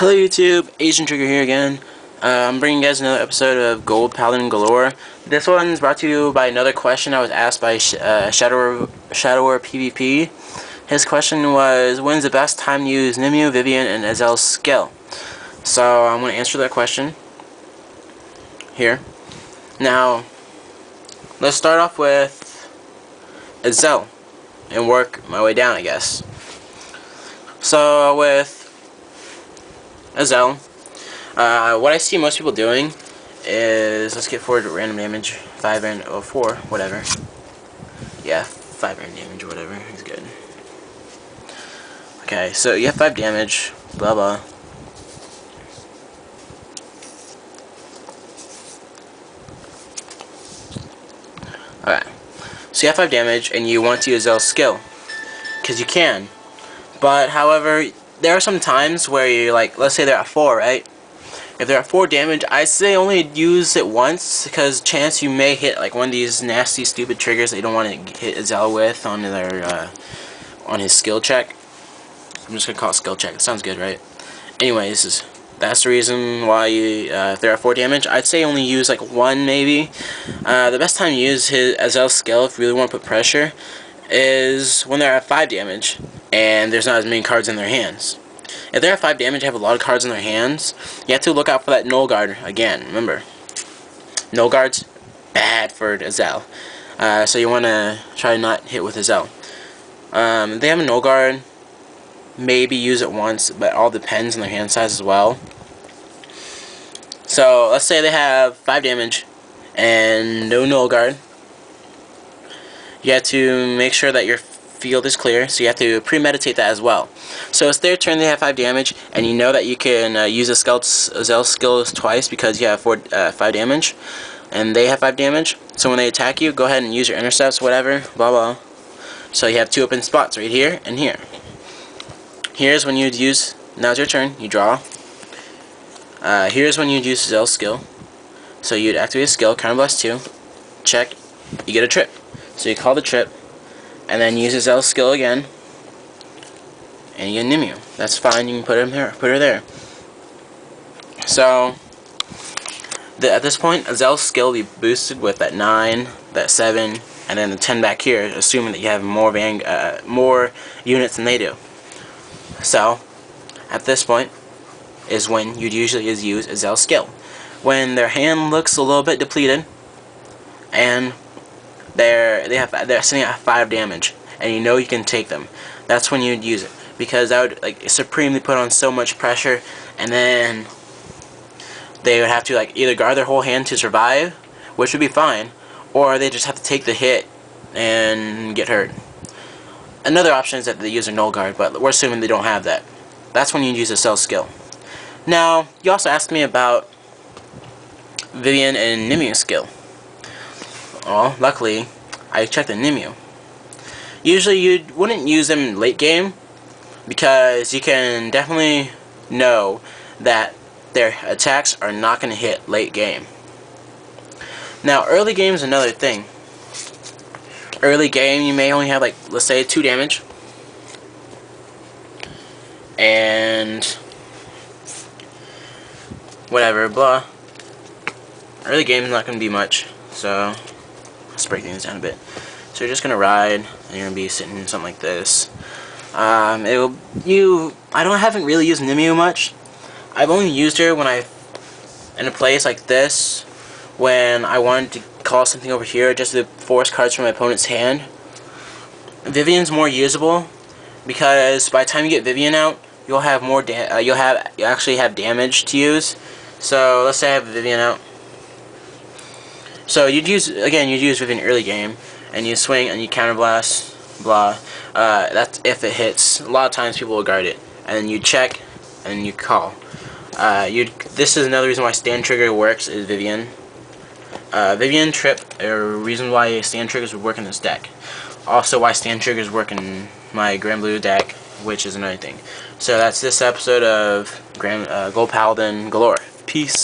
Hello YouTube, Asian Trigger here again. I'm bringing you guys another episode of Paladin Galore. This one's brought to you by another question I was asked by Shadower PvP. His question was, when's the best time to use Nimue, Vivian, and Azel's skill? So I'm going to answer that question here. Now, let's start off with Azel and work my way down, I guess. So with Azel, what I see most people doing is, let's get forward to random damage, 5 and 4, whatever. Yeah, 5 random damage or whatever is good. Okay, so you have 5 damage, blah blah. Alright, so you have 5 damage and you want to use Azel's skill, because you can. But however, there are some times where you, like, let's say they're at 4, right? If they're at 4 damage, I say only use it once, because chance you may hit like one of these nasty, stupid triggers that you don't want to hit Azel with on their on his skill check. I'm just gonna call it skill check. It sounds good, right? Anyways, that's the reason why you, if they're at 4 damage, I'd say only use like 1 maybe. The best time to use his Azel's skill, if you really want to put pressure, is when they're at 5 damage and there's not as many cards in their hands. If they're at 5 damage, have a lot of cards in their hands, you have to look out for that null guard again. Remember, null guard's bad for Azel, so you want to try to not hit with Azel. If they have a null guard, maybe use it once, but it all depends on their hand size as well. So let's say they have 5 damage and no null guard. You have to make sure that your field is clear, so you have to premeditate that as well. So it's their turn, they have 5 damage, and you know that you can use Azel's skills twice because you have 5 damage, and they have 5 damage. So when they attack you, go ahead and use your intercepts, whatever, blah blah. So you have 2 open spots right here and here. Here's when you'd use, now's your turn, you draw. Here's when you'd use Azel's skill. So you'd activate a skill, counterblast 2, check, you get a trip. So you call the trip, and then use Azel's skill again, and you get Nimue. That's fine, you can put him here, put her there. So at this point, Azel's skill will be boosted with that 9, that 7, and then the 10 back here, assuming that you have more units than they do. So at this point is when you'd usually use Azel's skill. When their hand looks a little bit depleted, and they're sitting at 5 damage, and you know you can take them, that's when you'd use it, because that would like supremely put on so much pressure, and then they would have to like either guard their whole hand to survive, which would be fine, or they just have to take the hit and get hurt. Another option is that they use a null guard, but we're assuming they don't have that. That's when you use a Azel's skill. Now, you also asked me about Vivian and Nimue skill. Well, luckily, I checked the Nimue. Usually you wouldn't use them in late game, because you can definitely know that their attacks are not going to hit late game. Now, early game is another thing. Early game, you may only have, like, let's say 2 damage, and whatever, blah. Early game is not going to be much, so let's break things down a bit. So you're just gonna ride, and you're gonna be sitting in something like this. I haven't really used Nimue much. I've only used her when in a place like this, when I wanted to call something over here just to force cards from my opponent's hand. Vivian's more usable, because by the time you get Vivian out, you'll have more you actually have damage to use. So let's say I have Vivian out. So you'd use Vivian early game, and you swing and you counterblast, blah. That's if it hits. A lot of times people will guard it, and then you check and you call. This is another reason why stand trigger works is Vivian. Vivian trip are reason why stand triggers would work in this deck. Also why stand triggers work in my Grand Blue deck, which is another thing. So that's this episode of Gold Paladin Galore. Peace.